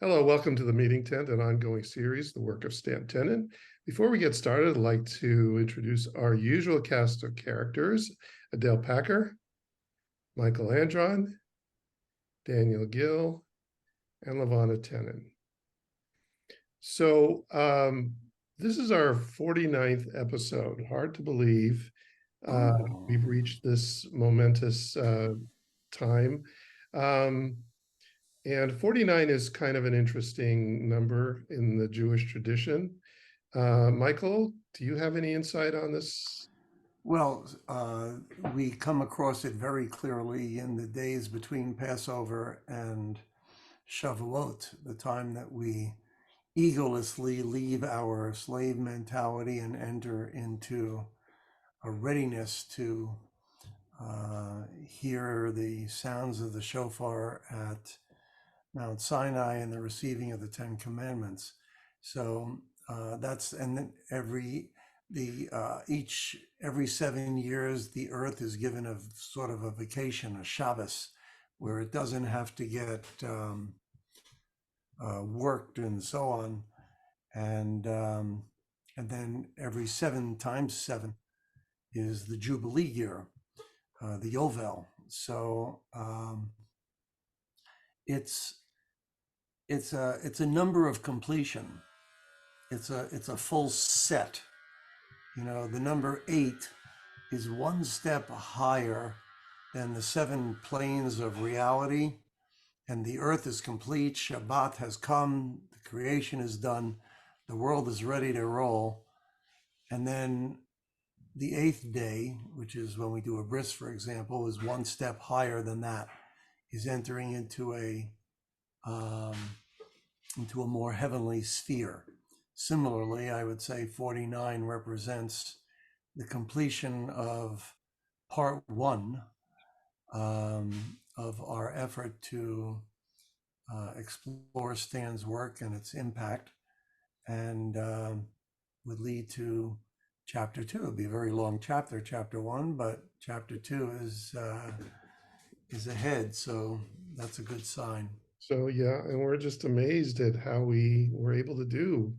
Hello, welcome to the Meeting Tent, an ongoing series, the work of Stan Tenen. Before we get started, I'd like to introduce our usual cast of characters: Adele Packer, Michael Andron, Daniel Gill, and Lavana Tenen. So this is our 49th episode. Hard to believe we've reached this momentous time. And 49 is kind of an interesting number in the Jewish tradition. Michael, do you have any insight on this? Well, we come across it very clearly in the days between Passover and Shavuot, the time that we egolessly leave our slave mentality and enter into a readiness to hear the sounds of the shofar at Mount Sinai and the receiving of the Ten Commandments. So and then every 7 years the earth is given a sort of a vacation, a Shabbos, where it doesn't have to get worked and so on, and then every 7 times 7 is the Jubilee year, the Yovel. So it's a number of completion. It's a full set. You know, the number 8 is one step higher than the 7 planes of reality, and the earth is complete. Shabbat has come, the creation is done, the world is ready to roll. And then the 8th day, which is when we do a bris, for example, is one step higher than that. Is entering into a more heavenly sphere. Similarly, I would say 49 represents the completion of part 1 of our effort to explore Stan's work and its impact, and would lead to chapter 2. It'll be a very long chapter, chapter 1, but chapter 2 is ahead, so that's a good sign. So yeah, and we're just amazed at how we were able to do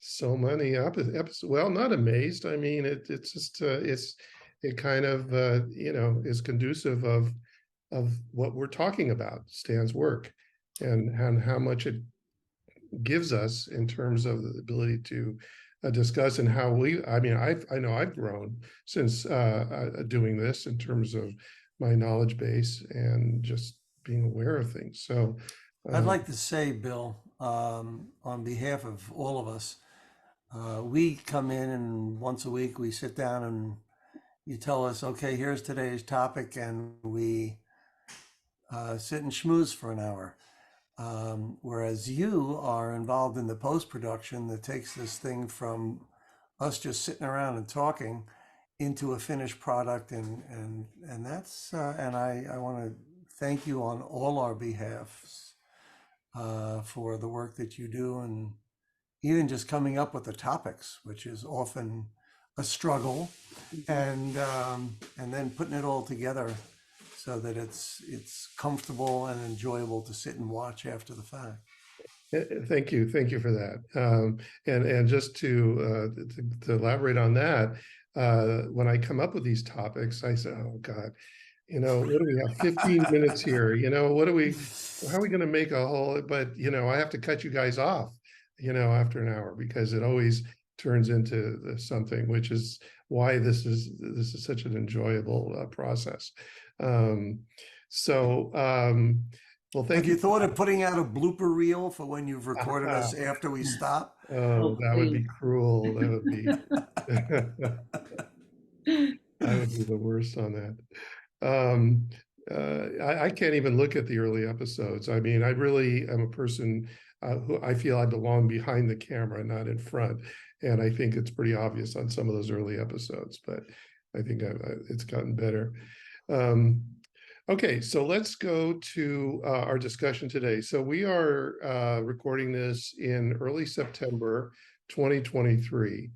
so many episodes. Well, not amazed. I mean, it's just it kind of is conducive of what we're talking about, Stan's work, and how much it gives us in terms of the ability to discuss, and how I know I've grown since doing this in terms of my knowledge base and just being aware of things. So I'd like to say, Bill, on behalf of all of us, we come in and once a week we sit down and you tell us, okay, here's today's topic, and we sit and schmooze for an hour. Whereas you are involved in the post-production that takes this thing from us just sitting around and talking into a finished product, and that's and I want to thank you on all our behalfs for the work that you do, and even just coming up with the topics, which is often a struggle, and then putting it all together so that it's comfortable and enjoyable to sit and watch after the fact. Thank you for that. And just to elaborate on that, when I come up with these topics, I say, oh God, what do we have? 15 minutes here. How are we going to make a whole? But I have to cut you guys off, after an hour, because it always turns into something, which is why this is such an enjoyable process. Well, thank you. Have you thought of putting out a blooper reel for when you've recorded us after we stop? Oh, that would be cruel. That would be I would be the worst on that. I can't even look at the early episodes. I mean, I really am a person who I feel I belong behind the camera, not in front. And I think it's pretty obvious on some of those early episodes, but I think it's gotten better. Okay, so let's go to our discussion today. So we are recording this in early September 2023.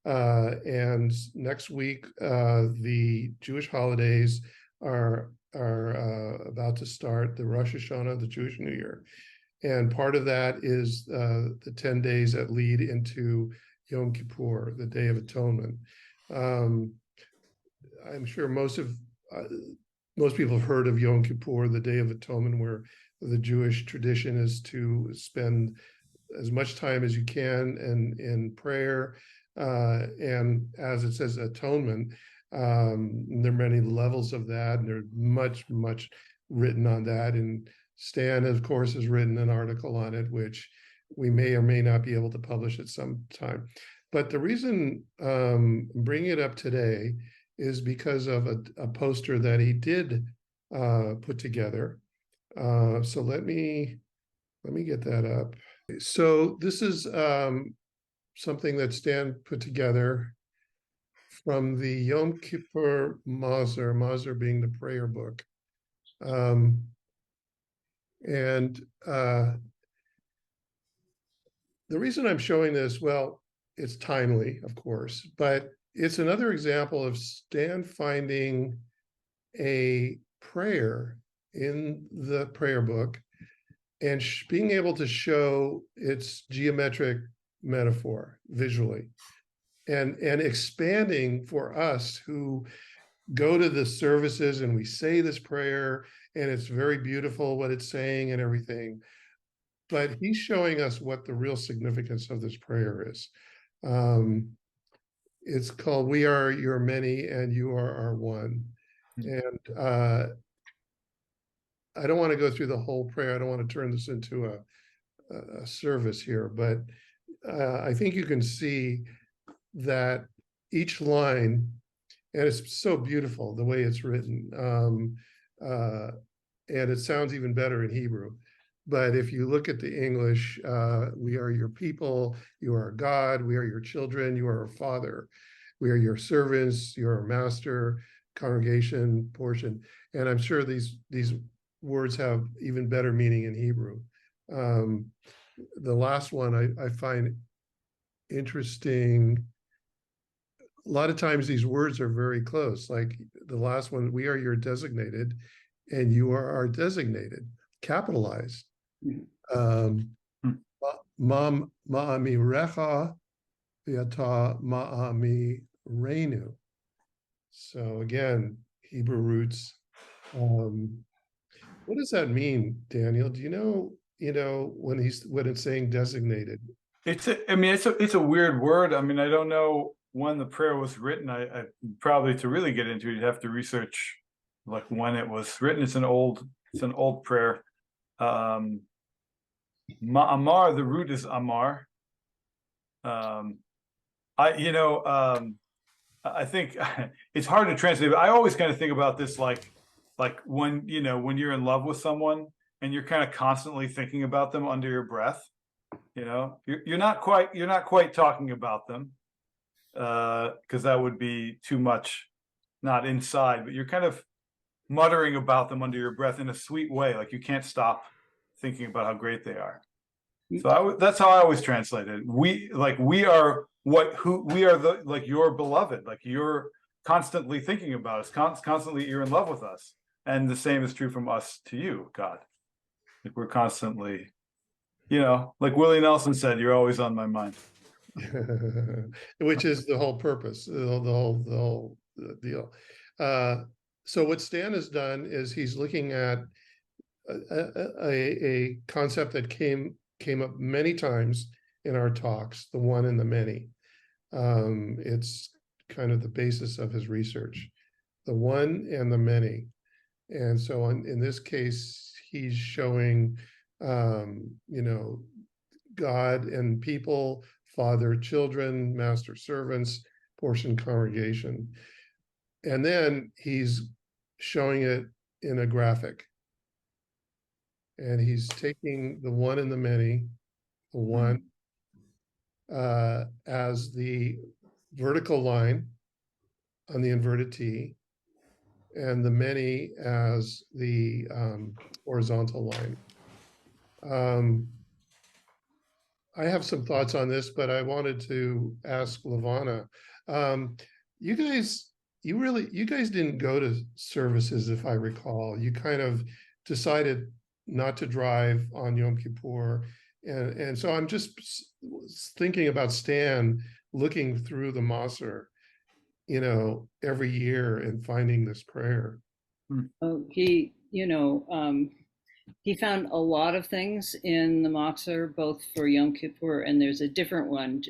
And next week, the Jewish holidays are about to start, the Rosh Hashanah, the Jewish New Year. And part of that is the 10 days that lead into Yom Kippur, the Day of Atonement. Um, I'm sure uh, most people have heard of Yom Kippur, the Day of Atonement, where the Jewish tradition is to spend as much time as you can in prayer, and as it says, atonement. There are many levels of that, and there's much written on that. And Stan, of course, has written an article on it, which we may or may not be able to publish at some time. But the reason I'm bringing it up today is because of a poster that he did put together. So let me get that up. So this is something that Stan put together from the Yom Kippur Mazer being the prayer book. And the reason I'm showing this, well, it's timely, of course, but it's another example of Stan finding a prayer in the prayer book and being able to show its geometric metaphor visually, and expanding for us who go to the services and we say this prayer and it's very beautiful what it's saying and everything, but he's showing us what the real significance of this prayer is. It's called "We Are Your Many and You Are Our One." And I don't want to go through the whole prayer. I don't want to turn this into a service here, but I think you can see that each line, and it's so beautiful the way it's written, and it sounds even better in Hebrew. But if you look at the English, we are your people, you are God, we are your children, you are our Father, we are your servants, you are our master, congregation, portion. And I'm sure these words have even better meaning in Hebrew. The last one I find interesting. A lot of times these words are very close. Like the last one, we are your designated, and you are our designated, capitalized. Ma'ami recha v'ata ma'ami reinu. So again, Hebrew roots. What does that mean, Daniel? Do you know? When it's saying designated? It's a weird word. I mean, I don't know when the prayer was written. I probably, to really get into it, you'd have to research like when it was written. It's an old prayer. Ma'amar, the root is amar. I think it's hard to translate, but I always kind of think about this like when you're in love with someone and you're kind of constantly thinking about them under your breath. You're not quite talking about them, because that would be too much, not inside, but you're kind of muttering about them under your breath in a sweet way, like you can't stop thinking about how great they are. So that's how I always translate it. We are your beloved, like you're constantly thinking about us, constantly you're in love with us, and the same is true from us to you, God. Like we're constantly, like Willie Nelson said, you're always on my mind. Which is the whole purpose, the whole deal. So what Stan has done is he's looking at a concept that came up many times in our talks, the one and the many. It's kind of the basis of his research, the one and the many. And so in this case, he's showing, God and people, father, children, master, servants, portion, congregation. And then he's showing it in a graphic. And he's taking the one and the many, the one as the vertical line on the inverted T, and the many as the horizontal line. I have some thoughts on this, but I wanted to ask Lavana. You guys didn't go to services, if I recall. You kind of decided not to drive on Yom Kippur. And so I'm just thinking about Stan looking through the Maser, every year and finding this prayer. Oh, he found a lot of things in the Moxer, both for Yom Kippur, and there's a different one.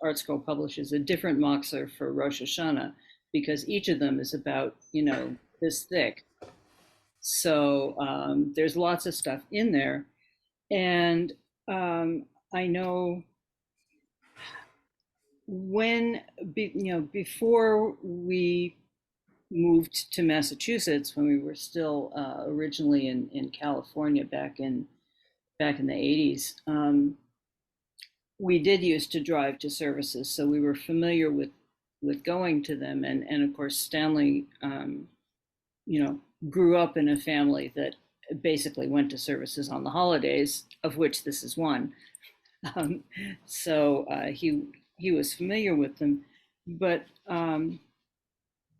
Art Scroll publishes a different Moxer for Rosh Hashanah, because each of them is about, this thick. So there's lots of stuff in there. And I know before we moved to Massachusetts, when we were still originally in California back in the 80s, we did used to drive to services, so we were familiar with going to them. And of course, Stanley, grew up in a family that basically went to services on the holidays, of which this is one. So he was familiar with them, but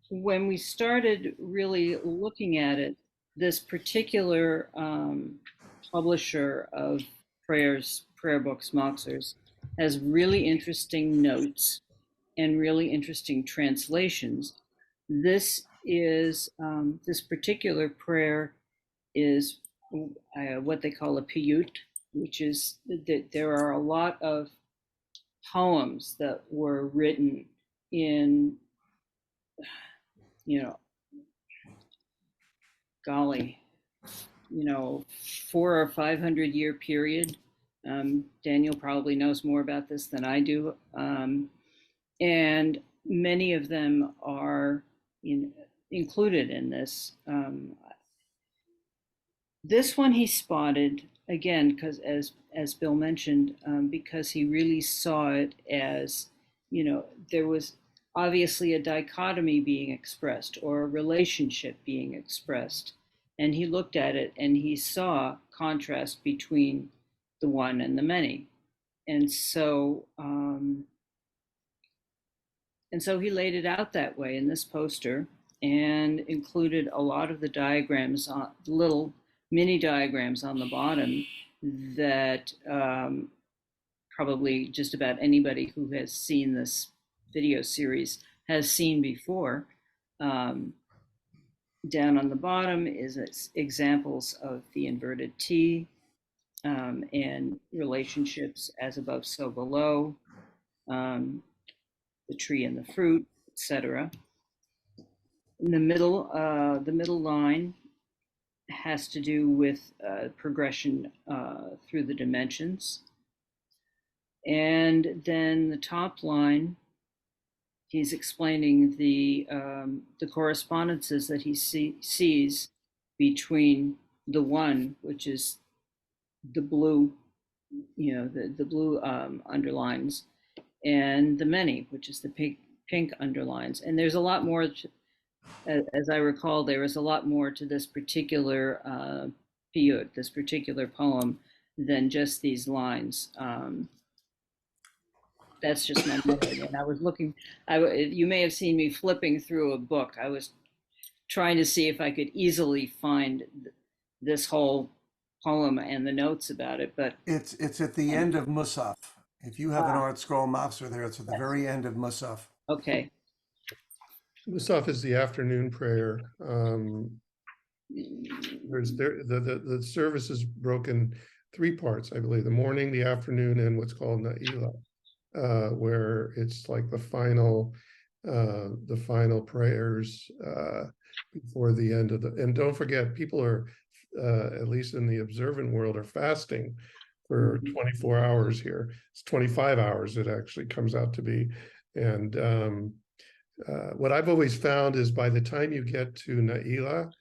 when we started really looking at it, this particular publisher of prayer books, Moxers, has really interesting notes and really interesting translations. This particular prayer is what they call a piyut, which is that there are a lot of poems that were written in, golly, 400 or 500 year period. Daniel probably knows more about this than I do. And many of them are included in this. This one he spotted, again, because as Bill mentioned, because he really saw it as, there was obviously a dichotomy being expressed, or a relationship being expressed. And he looked at it and he saw contrast between the one and the many. And so he laid it out that way in this poster, and included a lot of the diagrams, little mini diagrams on the bottom that probably just about anybody who has seen this video series has seen before. Down on the bottom is examples of the inverted T, and relationships as above, so below, the tree and the fruit, etc. In the middle line has to do with progression through the dimensions. And then the top line, he's explaining the correspondences that he sees between the one, which is the blue, the blue underlines, and the many, which is the pink underlines. And there's a lot more, as I recall, there is a lot more to this particular piyut, this particular poem, than just these lines. That's just my memory. And I was looking, you may have seen me flipping through a book. I was trying to see if I could easily find this whole poem and the notes about it, but It's at the end of Musaf. If you have an Art Scroll Mopser there, it's at the very end of Musaf. okay. Musaf is the afternoon prayer. The service is broken 3 parts, I believe: the morning, the afternoon, and what's called Na'ila, where it's like the final prayers before the end of the. And don't forget, people are, at least in the observant world, are fasting for 24 hours here. It's 25 hours it actually comes out to be. And what I've always found is by the time you get to Na'ila,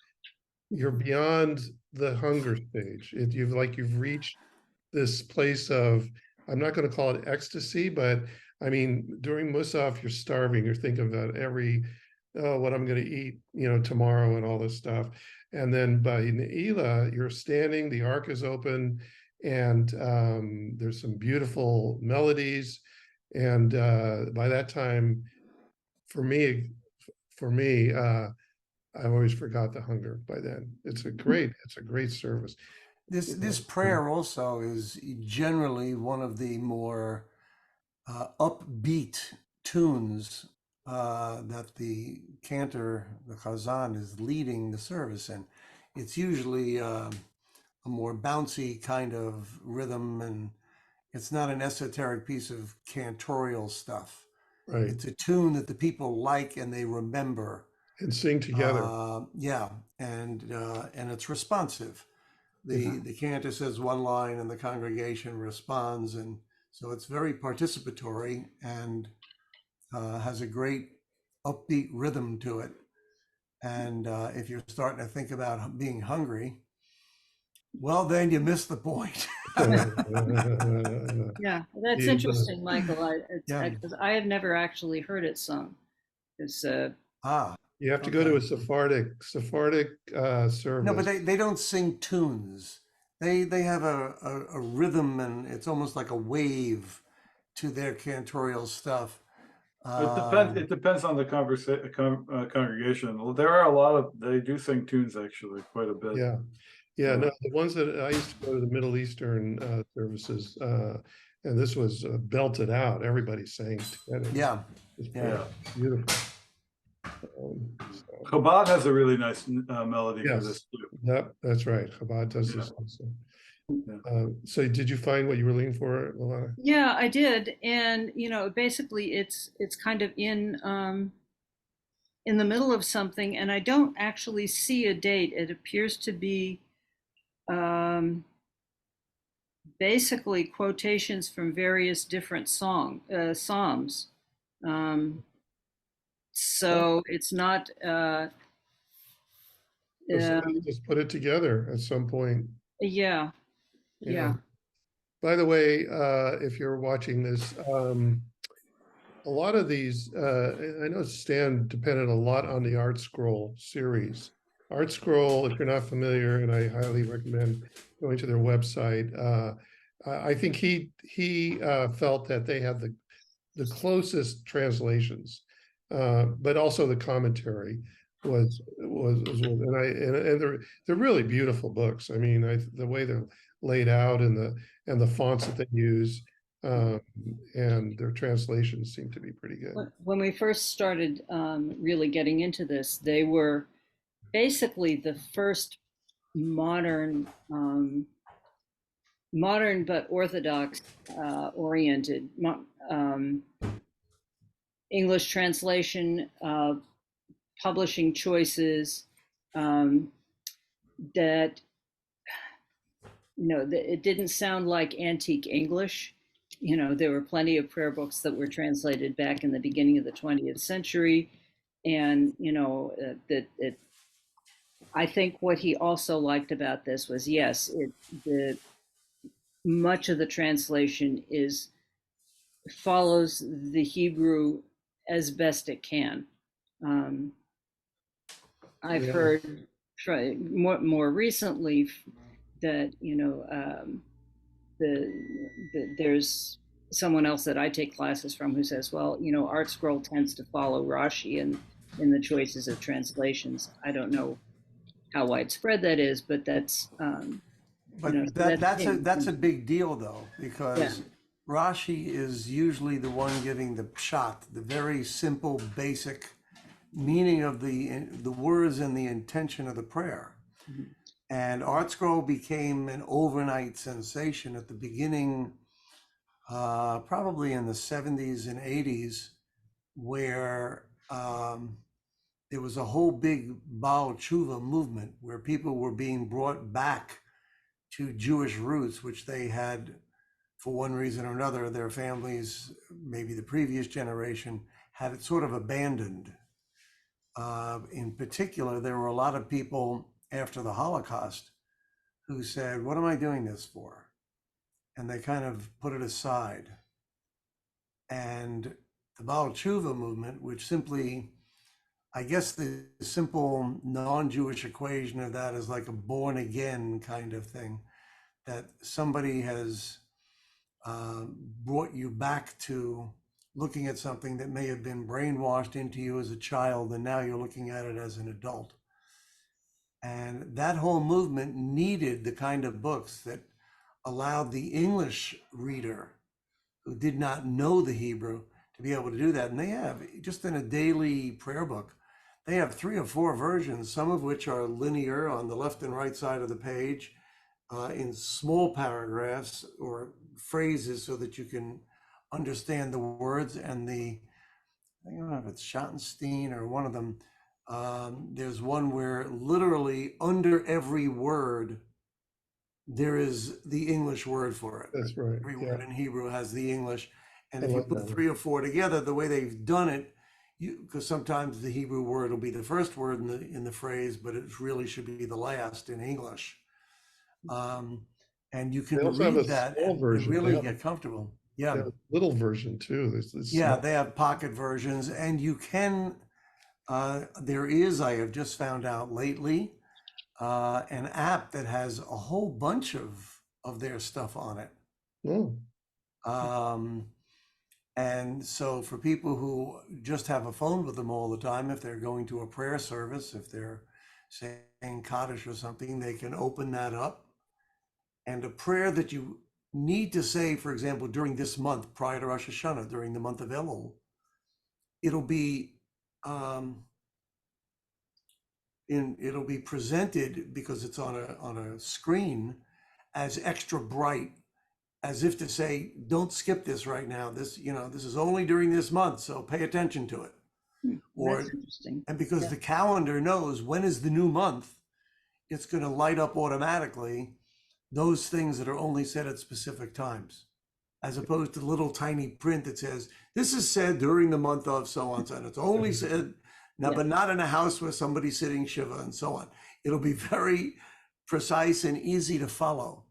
you're beyond the hunger stage. You've reached this place of, I'm not going to call it ecstasy, but I mean, during Musaf, you're starving. You're thinking about what I'm going to eat, tomorrow, and all this stuff. And then by Na'ila, you're standing, the ark is open, and there's some beautiful melodies. And by that time, for me, I've always forgot the hunger by then. It's a great service. This prayer also is generally one of the more upbeat tunes that the cantor, the chazan, is leading the service in. It's usually a more bouncy kind of rhythm, and it's not an esoteric piece of cantorial stuff. Right. It's a tune that the people like and they remember. And sing together. Yeah, and it's responsive. The cantor says one line and the congregation responds, and so it's very participatory and has a great upbeat rhythm to it. And if you're starting to think about being hungry, well, then you miss the point. Yeah, that's Yeah. interesting, Michael. Yeah. Because I have never actually heard it sung. It's Ah, You have to go to a okay. Sephardic No, but service. they don't sing tunes. They have a rhythm, and it's almost like a wave to their cantorial stuff. It depends. Um, It depends on the congregation. There are a lot of they do sing tunes actually quite a bit. Yeah. Yeah, Yeah. no, the ones that I used to go to the Middle Eastern services, and this was belted out. Everybody sang together. yeah, It's yeah. beautiful. So, Chabad has a really nice melody for yes, this too. yep, that's right. Chabad does Yeah. this also. Yeah. So did you find what you were looking for, Alana? yeah, I did, and basically it's kind of in the middle of something, and I don't actually see a date. It appears to be basically quotations from various different psalms. Um, so it's not. So somebody Um, just put it together at some point. yeah, Yeah. yeah. By the way, if you're watching this, a lot of these, I know Stan depended a lot on the Art Scroll series. Art Scroll, if you're not familiar, and I highly recommend going to their website. I think he felt that they had the closest translations, but also the commentary and they're really beautiful books. I mean, the way they're laid out and the fonts that they use, and their translations seem to be pretty good. When we first started really getting into this, they were basically the first modern, modern but orthodox oriented um, English translation, publishing choices that it didn't sound like antique English. There were plenty of prayer books that were translated back in the beginning of the 20th century, and that it. I think what he also liked about this was, yes, the much of the translation is follows the Hebrew as best it can. Um, I've Yeah. heard more recently that there's someone else that I take classes from who says, well, Art Scroll tends to follow Rashi in the choices of translations. I don't know how widespread that is, but that's But that's a big deal though, because yeah. Rashi is usually the one giving the pshat, the very simple, basic meaning of the words and the intention of the prayer. Mhm. And Art Scroll became an overnight sensation at the beginning, probably in the 70s and 80s, where there was a whole big Baal Tshuva movement where people were being brought back to Jewish roots, which they had, for one reason or another, their families, maybe the previous generation, had it sort of abandoned. In particular, there were a lot of people after the Holocaust who said, what am I doing this for? And they kind of put it aside. And the Baal Tshuva movement, which simply, I guess the simple non-Jewish equation of that is like a born again kind of thing, that somebody has brought you back to looking at something that may have been brainwashed into you as a child, and now you're looking at it as an adult. And that whole movement needed the kind of books that allowed the English reader who did not know the Hebrew to be able to do that. And they have, just in a daily prayer book, they have 3 or 4 versions, some of which are linear on the left and right side of the page, in small paragraphs or phrases so that you can understand the words. And I don't know if it's Schottenstein or one of them. There's one where literally under every word, there is the English word for it. That's right. Every Yeah, word in Hebrew has the English. And I if you love that put one. 3 or 4 together, the way they've done it, because sometimes the Hebrew word will be the first word in the phrase, but it really should be the last in English. And you They can also have a read that small and version. really get comfortable. They Yeah. have a little version too. There's this Yeah, small. they have pocket versions, and you can, there is, I have just found out lately, an app that has a whole bunch of their stuff on it. Oh, Um, and so for people who just have a phone with them all the time, if they're going to a prayer service, if they're saying Kaddish or something, they can open that up. And a prayer that you need to say, for example, during this month, prior to Rosh Hashanah, during the month of Elul, it'll be um, it'll be presented because it's on a screen as extra bright, as if to say, don't skip this right now. This, this is only during this month, so pay attention to it. That's Or, interesting. and because Yeah. the calendar knows when is the new month, it's going to light up automatically those things that are only said at specific times, as opposed to little tiny print that says, this is said during the month of so on, so on. It's only said now, Yeah. but not in a house where somebody's sitting Shiva and so on. It'll be very precise and easy to follow.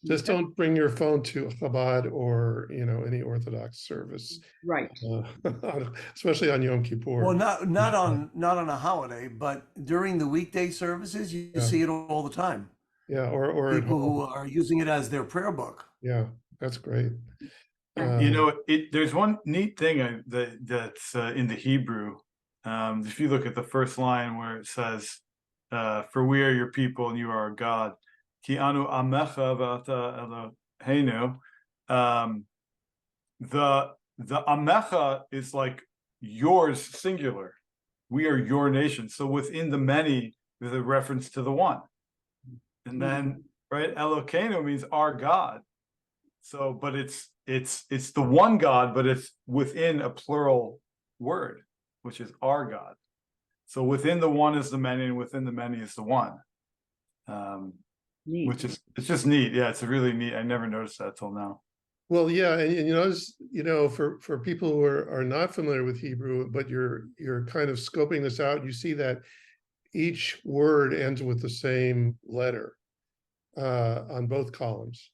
just don't bring your phone to Chabad or any Orthodox service, Right. especially on Yom Kippur. Well, not on a holiday, but during the weekday services, you Yeah. see it all the time. Yeah, or at People who home. are using it as their prayer book. Yeah, that's great. There's one neat thing that's in the Hebrew. If you look at the first line where it says, "For we are your people and you are our God." Ki anu amecha v'ata Eloheinu. The amecha is like yours singular. We are your nation. So within the many, there's a reference to the one. And then right, Elokeinu means our God. So, but it's the one God, but it's within a plural word, which is our God. So within the one is the many, and within the many is the one. Neat. Which is, it's just neat. Yeah, it's really neat. I never noticed that till now. Well, yeah, and you notice, for people who are not familiar with Hebrew, but you're kind of scoping this out, you see that each word ends with the same letter on both columns.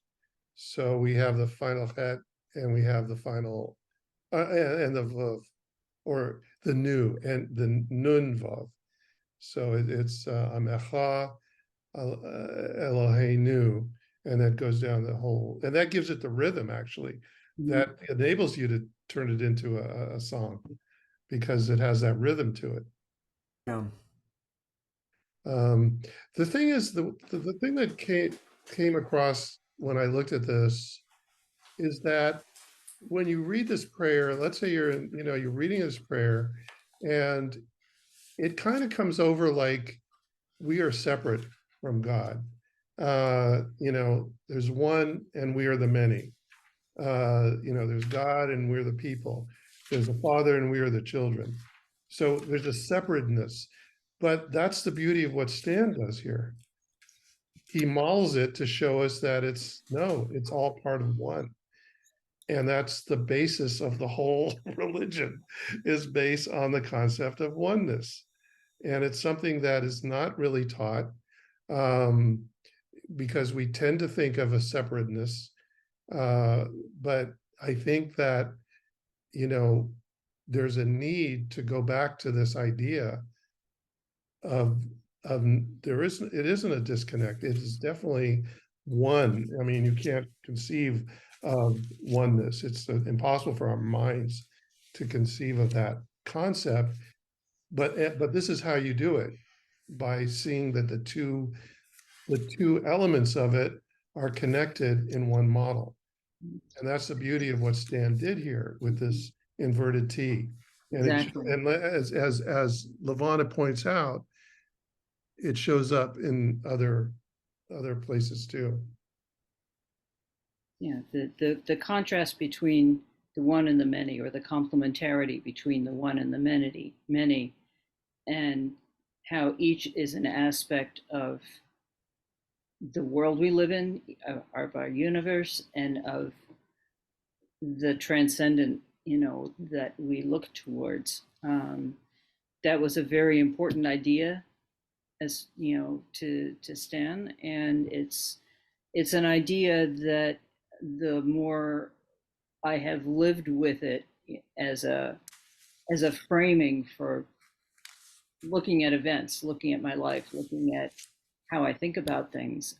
So we have the final het and we have the final and the vav, or the nu and the nun vav. So it's Amecha Eloheinu, and that goes down the whole, and that gives it the rhythm actually that enables you to turn it into a song because it has that rhythm to it. Yeah. The thing is, the thing that came across when I looked at this is that when you read this prayer, let's say you're reading this prayer, and it kind of comes over like we are separate from God. There's one and we are the many. There's God and we're the people. There's a father and we are the children. So there's a separateness. But that's the beauty of what Stan does here. He models it to show us that it's all part of one. And that's the basis of the whole religion, is based on the concept of oneness. And it's something that is not really taught, because we tend to think of a separateness. But I think that, there's a need to go back to this idea of it isn't a disconnect. It is definitely one. I mean, you can't conceive of oneness. It's impossible for our minds to conceive of that concept. But this is how you do it. by seeing that the two elements of it are connected in one model. And that's the beauty of what Stan did here with this inverted T. And Exactly. as Lavana points out, it shows up in other places too. Yeah, the contrast between the one and the many, or the complementarity between the one and the many, and how each is an aspect of the world we live in, of our universe, and of the transcendent, that we look towards. That was a very important idea, as to Stan, and it's an idea that the more I have lived with it as a framing for looking at events, looking at my life, looking at how I think about things.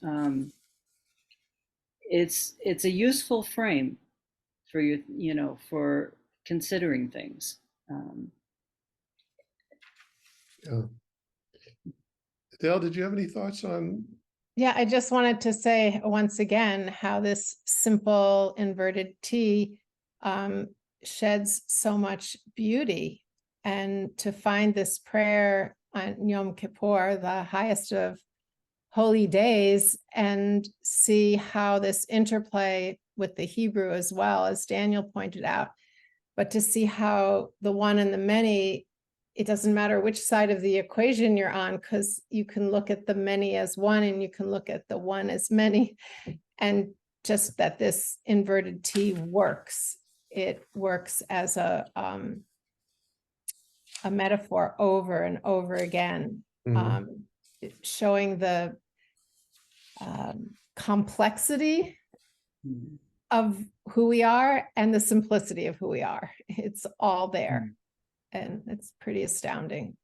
It's a useful frame for for considering things. Yeah. Adele, did you have any thoughts on? Yeah, I just wanted to say once again how this simple inverted T sheds so much beauty. And to find this prayer on Yom Kippur, the highest of holy days, and see how this interplay with the Hebrew as well, as Daniel pointed out, but to see how the one and the many, it doesn't matter which side of the equation you're on, because you can look at the many as one and you can look at the one as many, and just that this inverted T works. It works as a metaphor over and over again, showing the complexity of who we are and the simplicity of who we are. It's all there. And it's pretty astounding.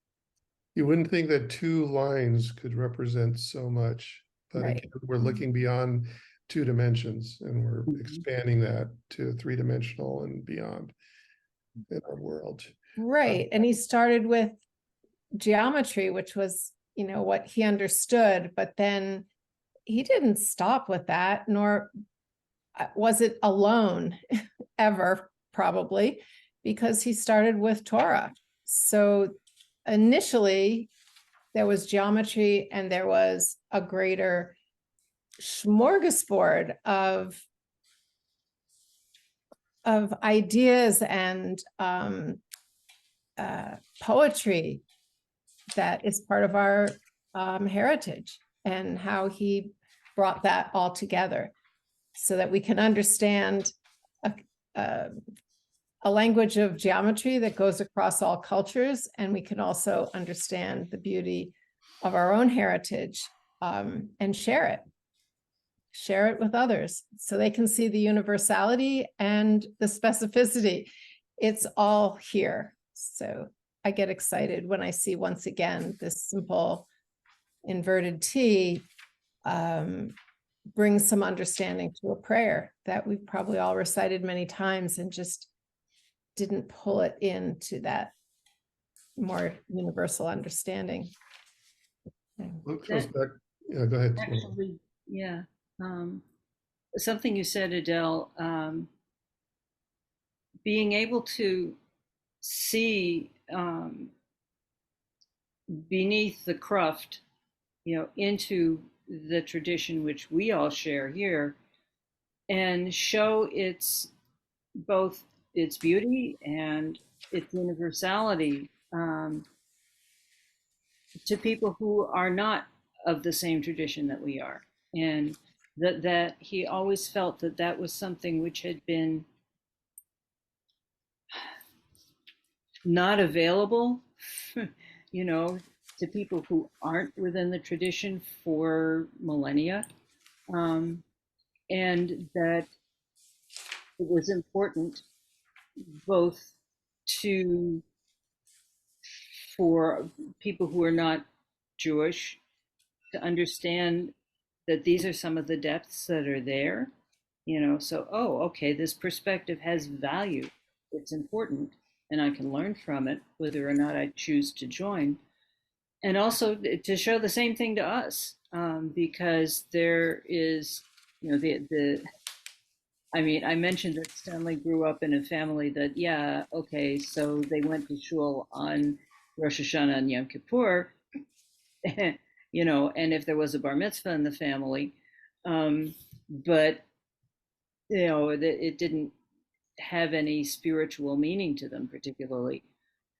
You wouldn't think that two lines could represent so much, but Right. again, we're looking beyond 2 dimensions and we're expanding that to 3-dimensional and beyond in our world. Right. And he started with geometry, which was, what he understood, but then he didn't stop with that, nor was it alone ever, probably, because he started with Torah. So initially there was geometry and there was a greater smorgasbord of ideas and poetry that is part of our heritage, and how he brought that all together so that we can understand a language of geometry that goes across all cultures, and we can also understand the beauty of our own heritage, and share it with others so they can see the universality and the specificity. It's all here. So I get excited when I see once again this simple inverted T brings some understanding to a prayer that we've probably all recited many times and just didn't pull it into that more universal understanding. Luke goes back. Yeah, go ahead. Actually, yeah. Something you said, Adele, being able to see beneath the cruft, into the tradition which we all share here, and show both its beauty and its universality to people who are not of the same tradition that we are. And that he always felt that was something which had been not available, to people who aren't within the tradition for millennia, and that it was important both for people who are not Jewish to understand that these are some of the depths that are there, so, okay, this perspective has value, it's important, and I can learn from it, whether or not I choose to join. and also to show the same thing to us, because there is, the I mean, I mentioned that Stanley grew up in a family that, yeah, okay, so they went to shul on Rosh Hashanah and Yom Kippur, and if there was a bar mitzvah in the family, but it didn't have any spiritual meaning to them particularly,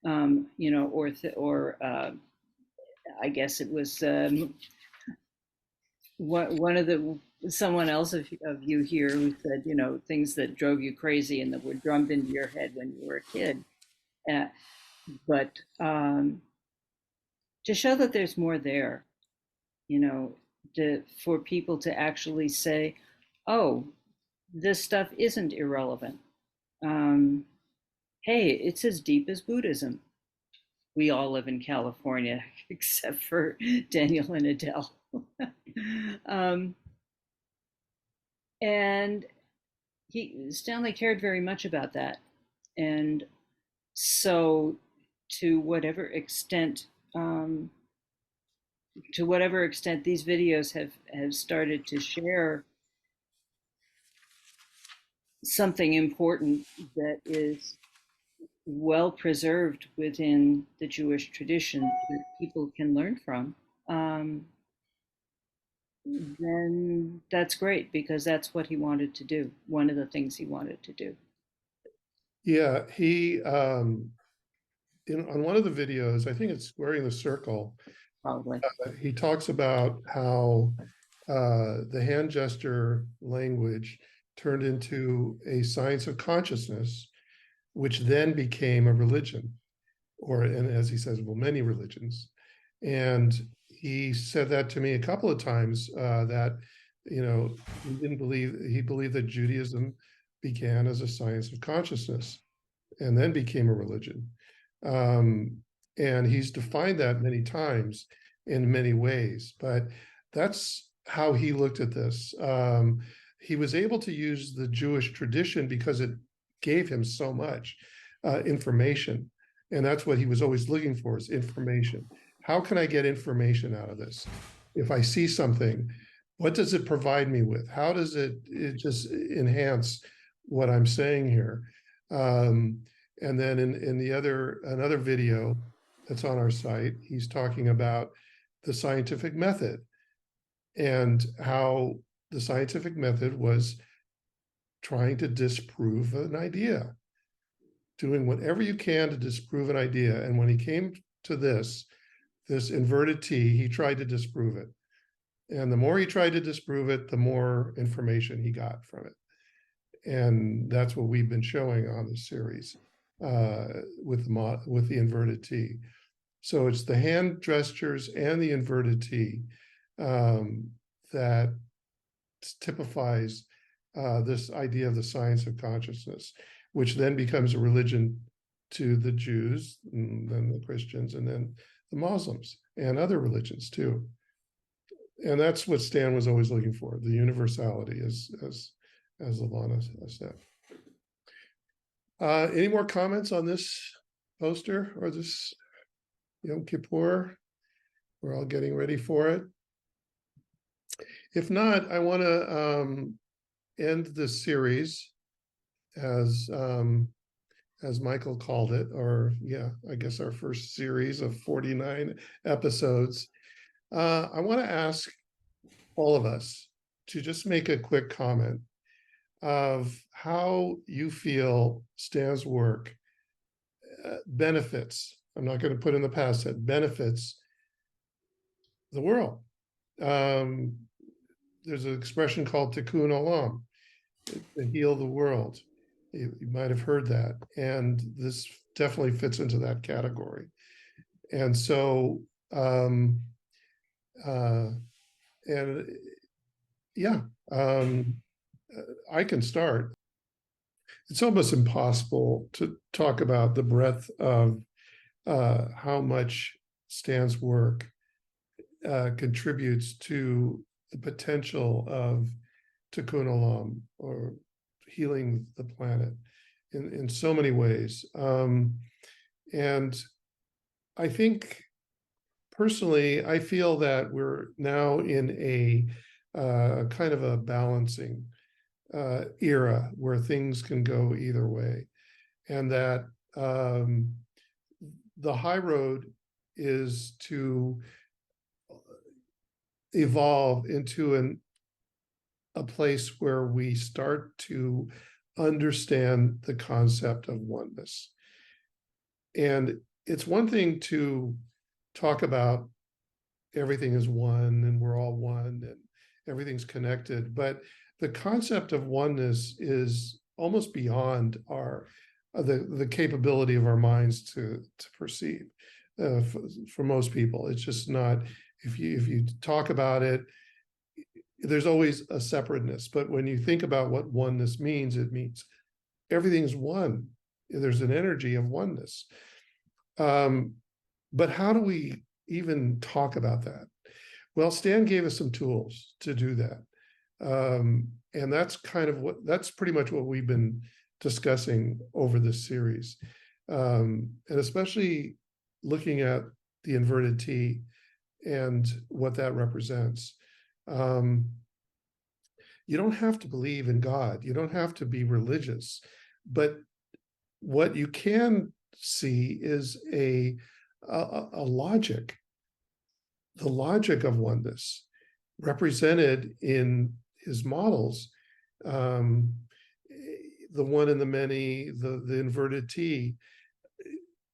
or I guess it was one of the someone else of you here who said, things that drove you crazy and that were drummed into your head when you were a kid. But to show that there's more there, for people to actually say, oh, this stuff isn't irrelevant. Hey, it's as deep as Buddhism. We all live in California, except for Daniel and Adele. And Stanley cared very much about that. And so to whatever extent these videos have started to share something important that is well preserved within the Jewish tradition that people can learn from, then that's great, because that's what he wanted to do. One of the things he wanted to do. Yeah, he on one of the videos, I think it's Squaring the Circle, Probably. he talks about how the hand gesture language turned into a science of consciousness, which then became a religion, and as he says, well, many religions. And he said that to me a couple of times, that, he believed that Judaism began as a science of consciousness and then became a religion. And he's defined that many times in many ways, but that's how he looked at this. He was able to use the Jewish tradition because it gave him so much information. And that's what he was always looking for, is information. How can I get information out of this? If I see something, what does it provide me with? How does it just enhance what I'm saying here? And then in another video that's on our site, he's talking about the scientific method and how the scientific method was trying to disprove an idea, doing whatever you can to disprove an idea. And when he came to this inverted T, he tried to disprove it. And the more he tried to disprove it, the more information he got from it. And that's what we've been showing on this series with the inverted T. So it's the hand gestures and the inverted T that typifies this idea of the science of consciousness, which then becomes a religion to the Jews, and then the Christians, and then the Muslims, and other religions too. And that's what Stan was always looking for, the universality, as Alana said. Any more comments on this poster or this Yom Kippur? We're all getting ready for it. If not, I want to end this series as Michael called it, or I guess our first series of 49 episodes. I want to ask all of us to just make a quick comment of how you feel Stan's work benefits. I'm not going to put in the past that benefits the world. There's an expression called Tikkun Olam, to heal the world. You might have heard that, and this definitely fits into that category. And so, I can start. It's almost impossible to talk about the breadth of how much Stan's work contributes to the potential of Tikkun Olam, or healing the planet in so many ways. And I think personally, I feel that we're now in a kind of a balancing era where things can go either way, and that the high road is to evolve into a place where we start to understand the concept of oneness. And it's one thing to talk about everything is one and we're all one and everything's connected, but the concept of oneness is almost beyond our the capability of our minds to perceive. For most people, it's just not. If you talk about it, there's always a separateness. But when you think about what oneness means, it means everything's one. There's an energy of oneness. But how do we even talk about that? Well, Stan gave us some tools to do that. And that's that's pretty much what we've been discussing over this series. And especially looking at the inverted T and what that represents. You don't have to believe in God. You don't have to be religious. But what you can see is a logic, the logic of oneness represented in his models, the one and the many, the inverted T,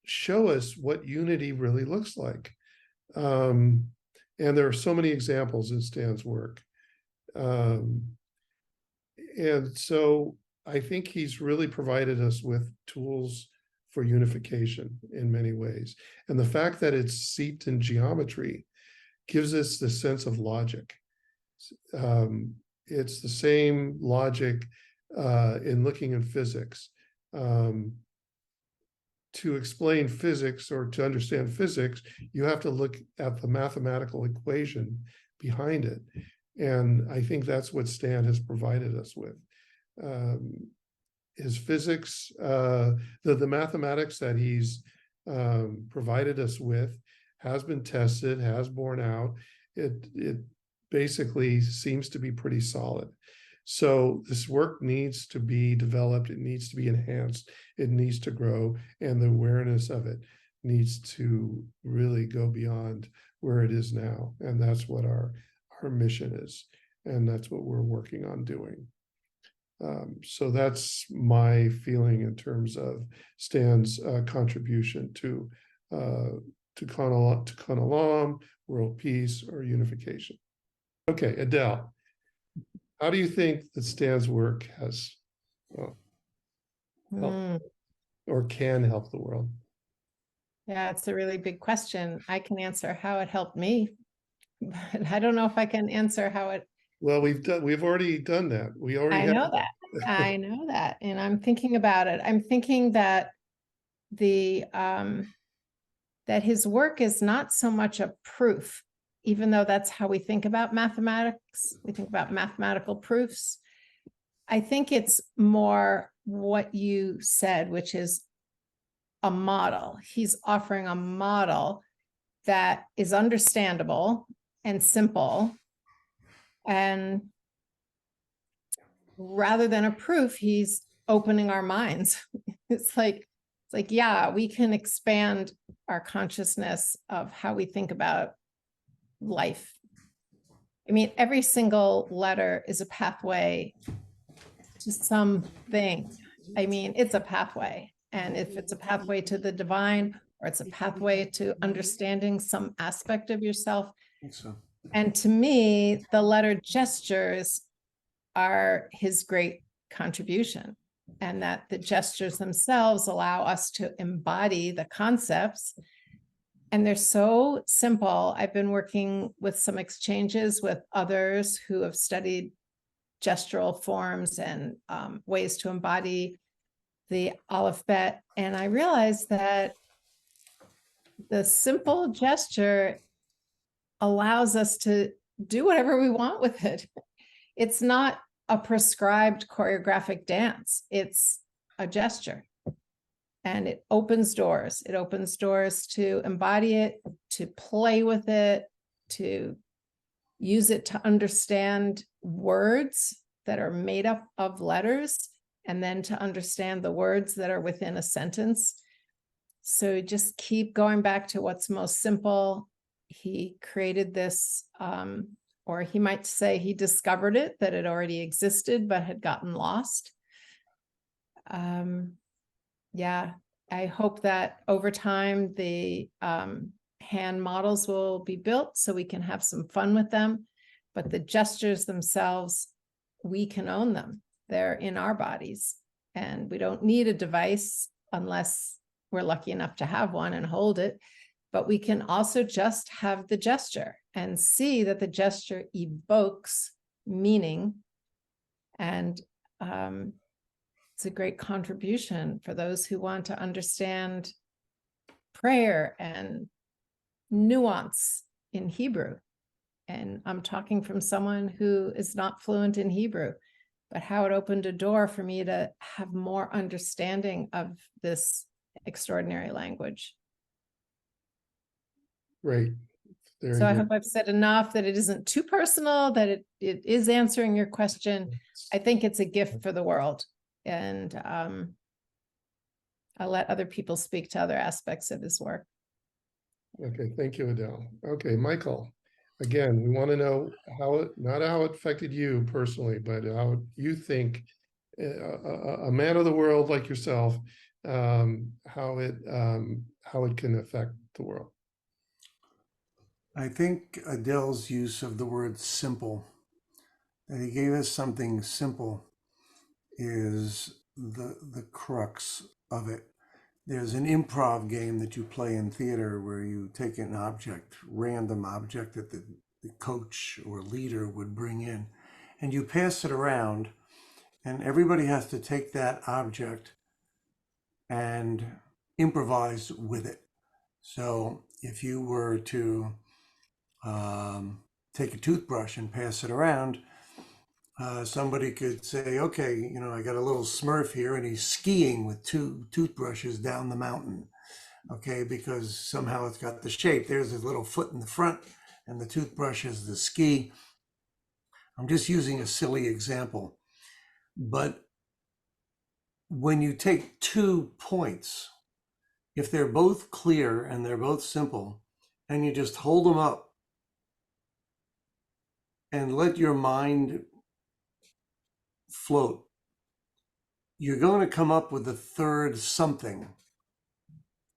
show us what unity really looks like. And there are so many examples in Stan's work. And so I think he's really provided us with tools for unification in many ways. And the fact that it's seeped in geometry gives us the sense of logic. It's the same logic in looking at physics. To explain physics or to understand physics, you have to look at the mathematical equation behind it. And I think that's what Stan has provided us with. His physics, the mathematics that he's provided us with has been tested, has borne out. It basically seems to be pretty solid. So this work needs to be developed, it needs to be enhanced, it needs to grow, and the awareness of it needs to really go beyond where it is now. And that's what our mission is, and that's what we're working on doing. So that's my feeling in terms of Stan's contribution to Tikkun Olam, world peace, or unification. Okay, Adele, how do you think that Stan's work has helped or can help the world? Yeah, it's a really big question. I can answer how it helped me, but I don't know if I can answer how it. Well, we've already done that. We already I know that. I know that. And I'm thinking about it. I'm thinking that that his work is not so much a proof, even though that's how we think about mathematics. We think about mathematical proofs. I think it's more what you said, which is a model. He's offering a model that is understandable and simple. And rather than a proof, he's opening our minds. It's like, yeah, we can expand our consciousness of how we think about life. I mean, every single letter is a pathway to something. I mean, it's a pathway. And if it's a pathway to the divine, or it's a pathway to understanding some aspect of yourself. I think so. And to me, the letter gestures are his great contribution, and that the gestures themselves allow us to embody the concepts. And they're so simple. I've been working with some exchanges with others who have studied gestural forms and ways to embody the alphabet. And I realized that the simple gesture allows us to do whatever we want with it. It's not a prescribed choreographic dance. It's a gesture. And it opens doors. It opens doors to embody it, to play with it, to use it to understand words that are made up of letters, and then to understand the words that are within a sentence. So just keep going back to what's most simple. He created this, or he might say he discovered it, that it already existed, but had gotten lost. Yeah, I hope that over time the hand models will be built so we can have some fun with them. But the gestures themselves, we can own them. They're in our bodies, and we don't need a device unless we're lucky enough to have one and hold it. But we can also just have the gesture and see that the gesture evokes meaning. And it's a great contribution for those who want to understand prayer and nuance in Hebrew. And I'm talking from someone who is not fluent in Hebrew, but how it opened a door for me to have more understanding of this extraordinary language. Great. Very So I good. hope I've said enough, that it isn't too personal, that it is answering your question. I think it's a gift for the world. And I'll let other people speak to other aspects of his work. Okay, thank you, Adele. Okay, Michael, again, we want to know how it, not how it affected you personally, but how you think a man of the world like yourself, how it can affect the world. I think Adele's use of the word simple, that he gave us something simple, is the crux of it. There's an improv game that you play in theater where you take an object, random object that the coach or leader would bring in, and you pass it around, and everybody has to take that object and improvise with it. So if you were to take a toothbrush and pass it around, somebody could say, okay, you know, I got a little Smurf here and he's skiing with two toothbrushes down the mountain. Okay, because somehow it's got the shape. There's his little foot in the front and the toothbrush is the ski. I'm just using a silly example. But when you take 2 points, if they're both clear and they're both simple, and you just hold them up and let your mind float, you're going to come up with a third something.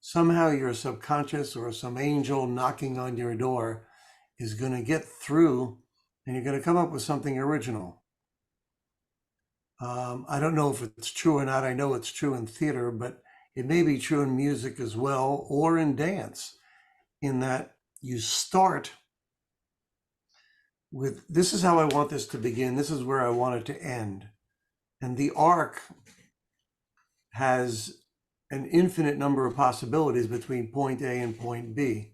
Somehow your subconscious or some angel knocking on your door is going to get through, and you're going to come up with something original. I don't know if it's true or not. I know it's true in theater, but it may be true in music as well, or in dance, in that you start with, this is how I want this to begin, this is where I want it to end. And the arc has an infinite number of possibilities between point A and point B.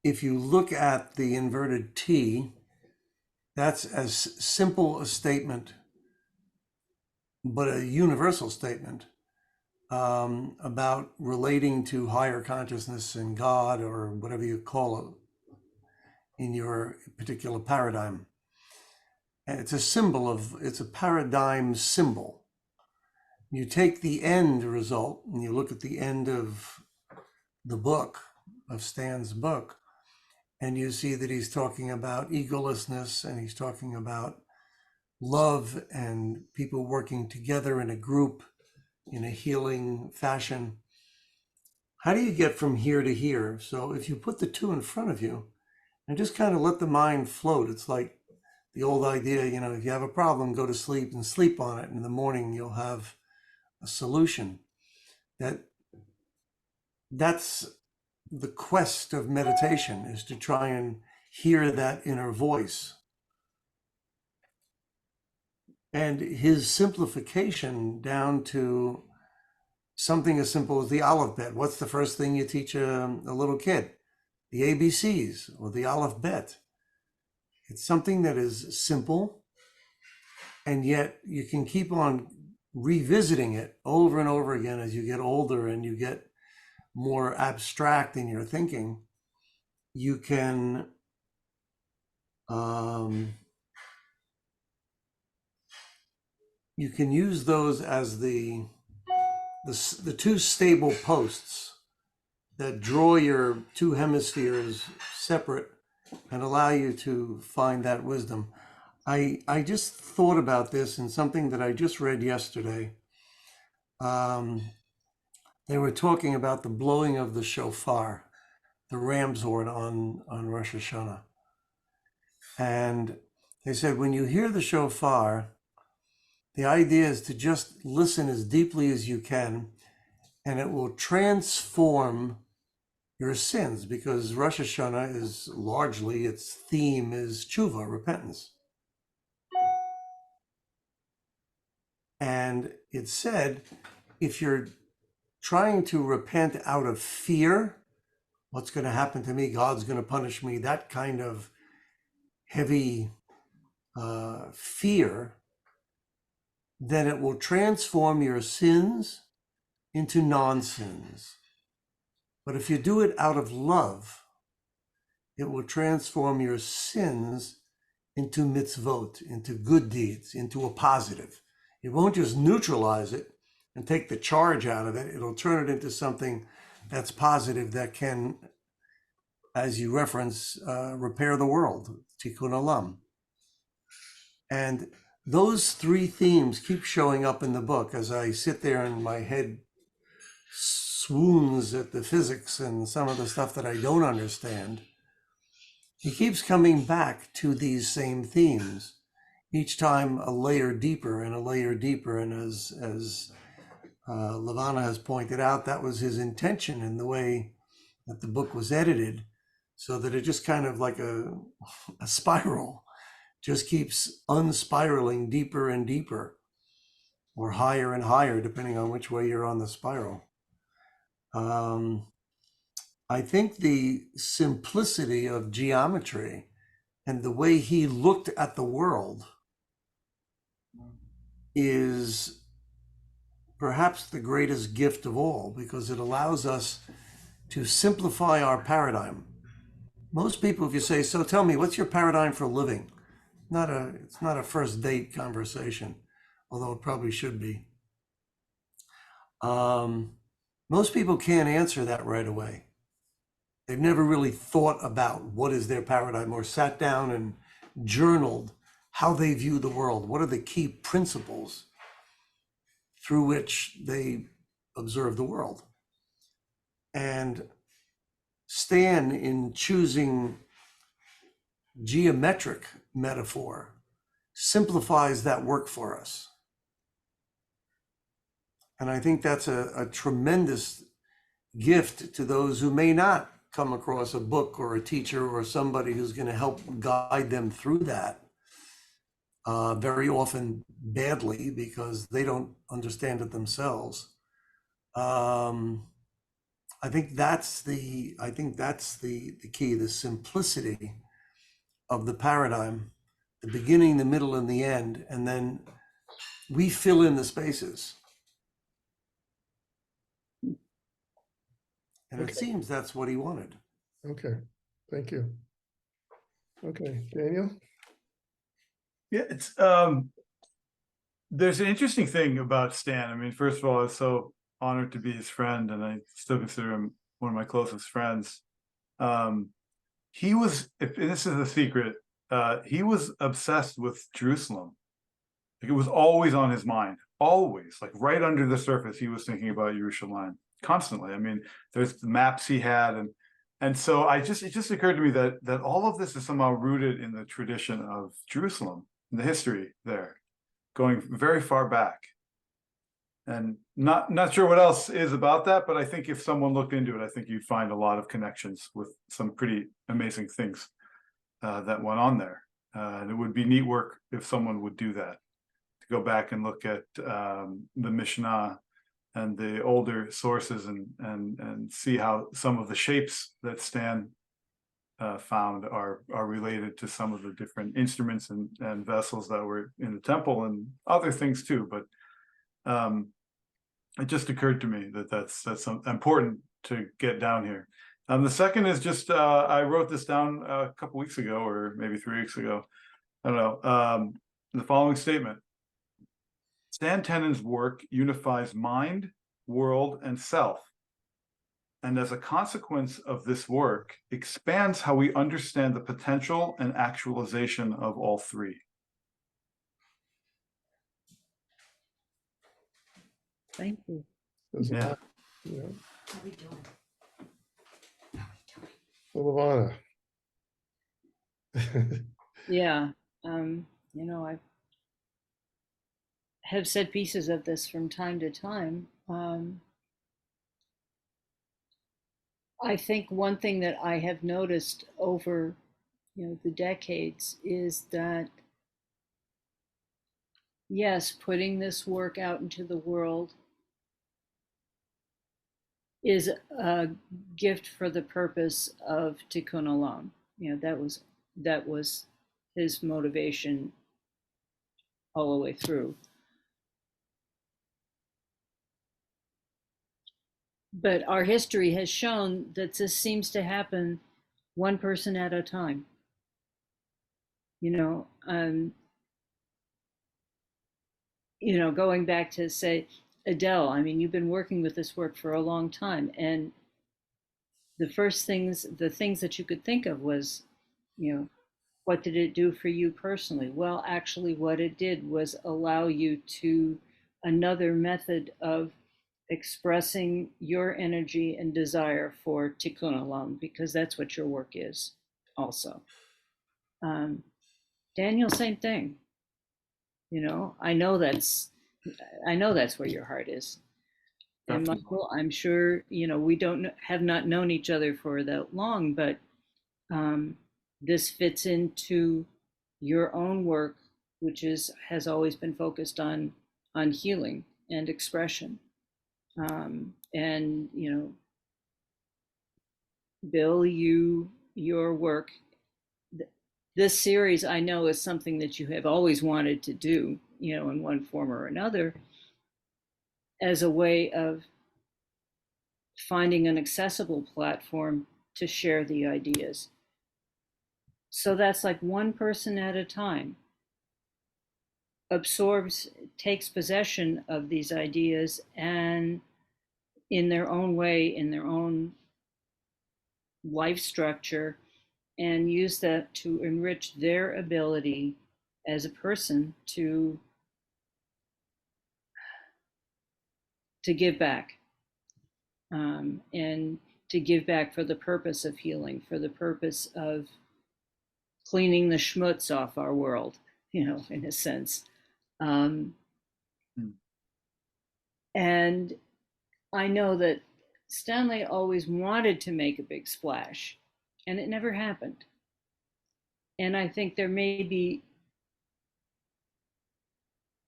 If you look at the inverted T, that's as simple a statement, but a universal statement about relating to higher consciousness and God, or whatever you call it in your particular paradigm. And it's a symbol of, it's a paradigm symbol. You take the end result and you look at the end of the book, of Stan's book, and you see that he's talking about egolessness, and he's talking about love and people working together in a group in a healing fashion. How do you get from here to here? So if you put the two in front of you and just kind of let the mind float, it's like the old idea, you know, if you have a problem, go to sleep and sleep on it. And in the morning, you'll have a solution. That's the quest of meditation, is to try and hear that inner voice. And his simplification down to something as simple as the alphabet. What's the first thing you teach a little kid? The ABCs, or the alphabet. It's something that is simple, and yet you can keep on revisiting it over and over again as you get older and you get more abstract in your thinking, you can use those as the two stable posts that draw your two hemispheres separate and allow you to find that wisdom. I just thought about this in something that I just read yesterday. They were talking about the blowing of the shofar, the ram's horn on Rosh Hashanah. And they said, when you hear the shofar, the idea is to just listen as deeply as you can, and it will transform your sins, because Rosh Hashanah is largely, its theme is tshuva, repentance. And it said, if you're trying to repent out of fear, what's going to happen to me? God's going to punish me, that kind of heavy fear, then it will transform your sins into non-sins. But if you do it out of love, it will transform your sins into mitzvot, into good deeds, into a positive. It won't just neutralize it and take the charge out of it. It'll turn it into something that's positive, that can, as you reference, repair the world, Tikkun Olam. And those three themes keep showing up in the book as I sit there and my head swoons at the physics and some of the stuff that I don't understand. He keeps coming back to these same themes, each time a layer deeper and a layer deeper. And as Levana has pointed out, that was his intention in the way that the book was edited, so that it just kind of like a spiral just keeps unspiraling deeper and deeper, or higher and higher, depending on which way you're on the spiral. I think the simplicity of geometry and the way he looked at the world is perhaps the greatest gift of all, because it allows us to simplify our paradigm. Most people, if you say, so tell me, what's your paradigm for living? It's not a first date conversation, although it probably should be. Most people can't answer that right away. They've never really thought about what is their paradigm, or sat down and journaled how they view the world. What are the key principles through which they observe the world? And Stan, in choosing geometric metaphor, simplifies that work for us. And I think that's a tremendous gift to those who may not come across a book or a teacher or somebody who's going to help guide them through that, very often badly, because they don't understand it themselves. I think that's the key, the simplicity of the paradigm, the beginning, the middle, and the end, and then we fill in the spaces. And Okay. It seems that's what he wanted. Okay, thank you. Okay, Daniel? Yeah, it's there's an interesting thing about Stan. I mean, first of all, I was so honored to be his friend, and I still consider him one of my closest friends. He was, if this is a secret, he was obsessed with Jerusalem. Like, it was always on his mind, always, like right under the surface, he was thinking about Yerushalayim constantly. I mean, there's the maps he had, and so it just occurred to me that all of this is somehow rooted in the tradition of Jerusalem, in the history there, going very far back. And not sure what else is about that, but I think if someone looked into it, I think you'd find a lot of connections with some pretty amazing things that went on there. And it would be neat work if someone would do that, to go back and look at the Mishnah and the older sources and see how some of the shapes that Stan found are related to some of the different instruments and vessels that were in the temple, and other things too. But It just occurred to me that that's important to get down here. The second is just I wrote this down a couple weeks ago, or maybe 3 weeks ago. I don't know. The following statement: Stan Tenen's work unifies mind, world, and self, and as a consequence of this work, expands how we understand the potential and actualization of all three. Thank you. There's a Yeah. lot, you know, How we doing? How we doing? full of honor. Yeah. You know, I have said pieces of this from time to time. I think one thing that I have noticed over, the decades is that, yes, putting this work out into the world is a gift for the purpose of Tikkun Olam. That was his motivation all the way through. But our history has shown that this seems to happen one person at a time. Going back to, say, Adele, I mean, you've been working with this work for a long time, and the things that you could think of was, what did it do for you personally? Well, actually, what it did was allow you to another method of expressing your energy and desire for Tikkun Olam, because that's what your work is also. Daniel, same thing. I know that's where your heart is. And Definitely. Michael, I'm sure, we have not known each other for that long, but this fits into your own work, which has always been focused on healing and expression. And Bill, your work, this series, I know, is something that you have always wanted to do, in one form or another, as a way of finding an accessible platform to share the ideas. So that's like one person at a time takes possession of these ideas, and in their own way, in their own life structure, and use that to enrich their ability as a person to give back, and to give back for the purpose of healing, for the purpose of cleaning the schmutz off our world, in a sense. And I know that Stanley always wanted to make a big splash, and it never happened. And I think there may be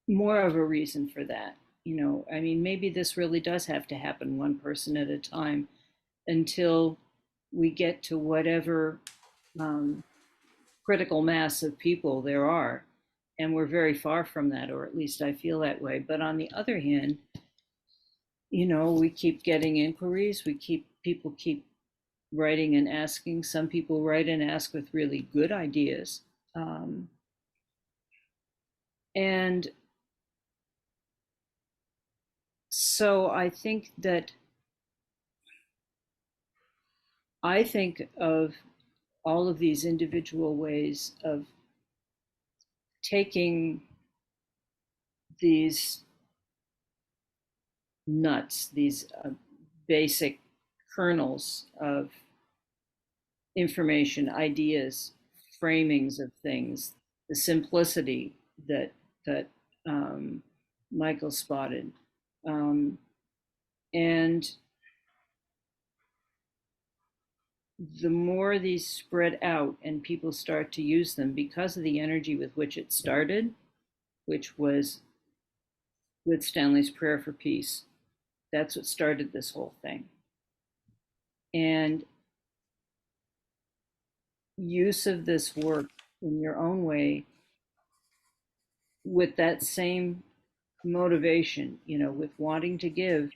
more of a reason for that. I mean, maybe this really does have to happen one person at a time until we get to whatever critical mass of people there are. And we're very far from that, or at least I feel that way. But on the other hand, we keep getting inquiries. People keep writing and asking. Some people write and ask with really good ideas. And so I think of all of these individual ways of taking these nuts, these basic kernels of information, ideas, framings of things, the simplicity that Michael spotted, and the more these spread out and people start to use them, because of the energy with which it started, which was with Stanley's prayer for peace. That's what started this whole thing. And use of this work in your own way with that same motivation, with wanting to give,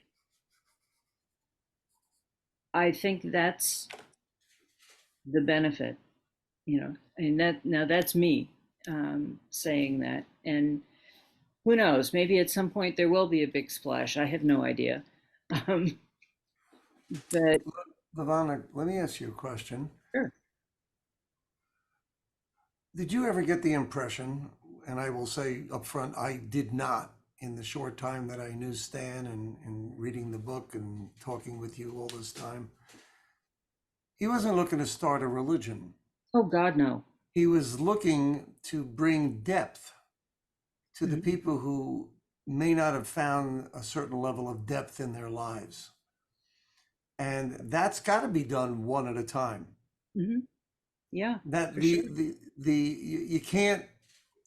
I think that's the benefit, and that's me saying that. And who knows, maybe at some point there will be a big splash. I have no idea. Um, but Lavana, let me ask you a question. sure. Did you ever get the impression, and I will say up front, I did not, in the short time that I knew Stan and reading the book and talking with you all this time, he wasn't looking to start a religion. Oh God, no. He was looking to bring depth to the Mhm. people who may not have found a certain level of depth in their lives. And that's got to be done one at a time. Hmm. Yeah, That for sure. you can't,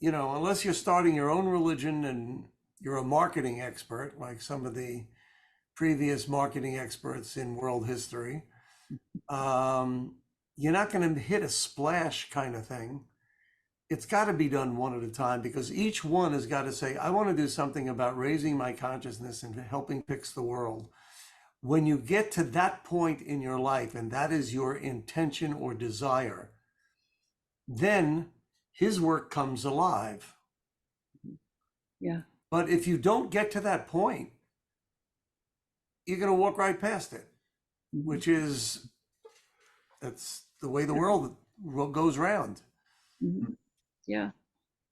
unless you're starting your own religion and you're a marketing expert, like some of the previous marketing experts in world history, you're not going to hit a splash kind of thing. It's got to be done one at a time, because each one has got to say, I want to do something about raising my consciousness and helping fix the world. When you get to that point in your life, and that is your intention or desire, then his work comes alive. Yeah. But if you don't get to that point, you're going to walk right past it, which is, that's the way the world goes round. Mhm. Yeah.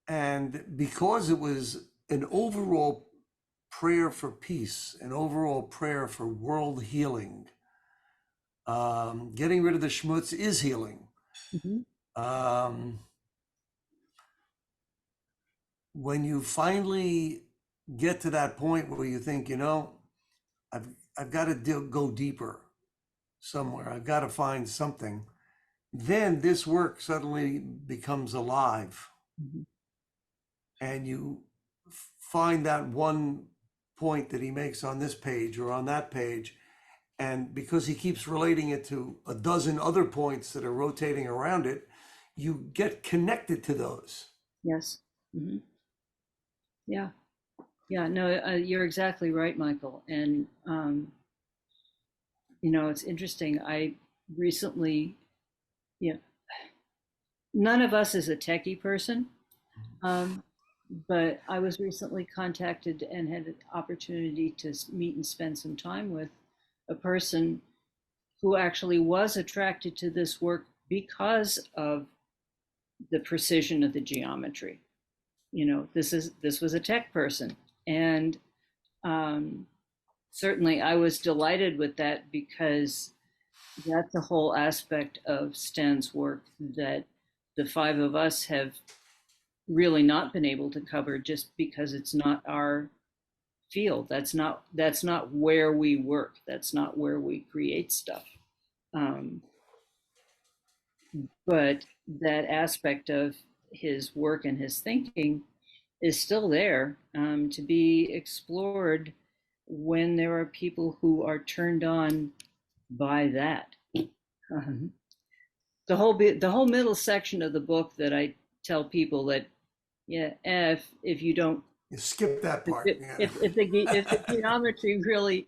And because it was an overall prayer for peace, an overall prayer for world healing, getting rid of the schmutz is healing. Mhm. When you finally get to that point where you think, I've got to go deeper somewhere, I've got to find something, then this work suddenly becomes alive. Mhm. And you find that one point that he makes on this page or on that page, and because he keeps relating it to a dozen other points that are rotating around it, you get connected to those. Yes. Hmm. Yeah. Yeah. No, you're exactly right, Michael. And it's interesting. I recently, yeah, none of us is a techie person, um, but I was recently contacted and had an opportunity to meet and spend some time with a person who actually was attracted to this work because of the precision of the geometry. This was a tech person, and certainly I was delighted with that, because that's a whole aspect of Stan's work that the five of us have really not been able to cover, just because it's not our field. That's not where we work. That's not where we create stuff. Um, but that aspect of his work and his thinking is still there, to be explored when there are people who are turned on by that. Um, the whole middle section of the book that I tell people that, yeah, if you don't, You skip that part. Yeah. if the geometry really,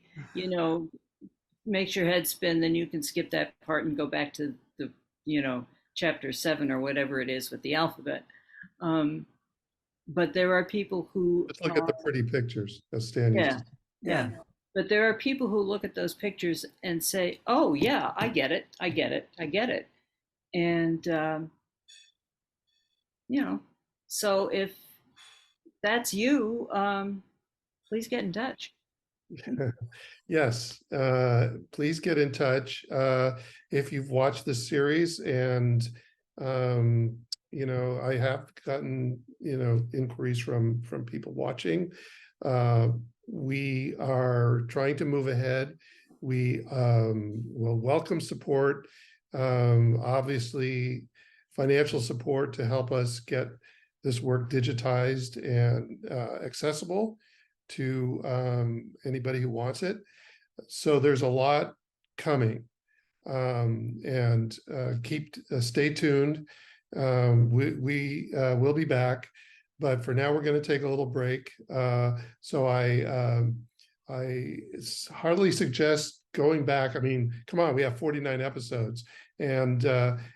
makes your head spin, then you can skip that part and go back to the, chapter 7 or whatever it is with the alphabet. But there are people who, Let's look at the pretty pictures, as Stan used to yeah, say. yeah. But there are people who look at those pictures and say, "Oh yeah, I get it, I get it, I get it," and so if that's you, please get in touch. Yes, please get in touch if you've watched this series. And I have gotten inquiries from people watching. We are trying to move ahead. We will welcome support, obviously financial support to help us get this work digitized and accessible to anybody who wants it. So there's a lot coming, and stay tuned. We will be back. but for now, we're going to take a little break. So I hardly suggest going back. I mean, come on, we have 49 episodes. And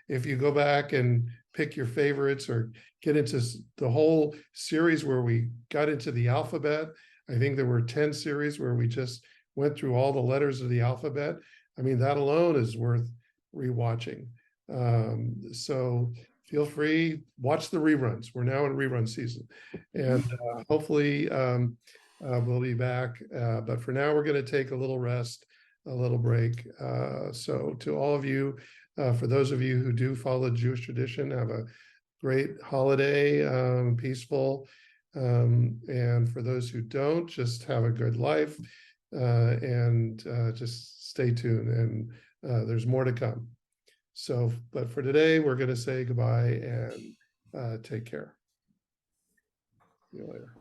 if you go back and pick your favorites or get into the whole series where we got into the alphabet, I think there were 10 series where we just went through all the letters of the alphabet. I mean, that alone is worth rewatching. So feel free, watch the reruns. We're now in rerun season. And hopefully we'll be back. But for now, we're going to take a little rest, a little break. So to all of you, for those of you who do follow Jewish tradition, have a great holiday, peaceful. And for those who don't, just have a good life and just stay tuned. And there's more to come. So, but for today, we're going to say goodbye and take care. See you later.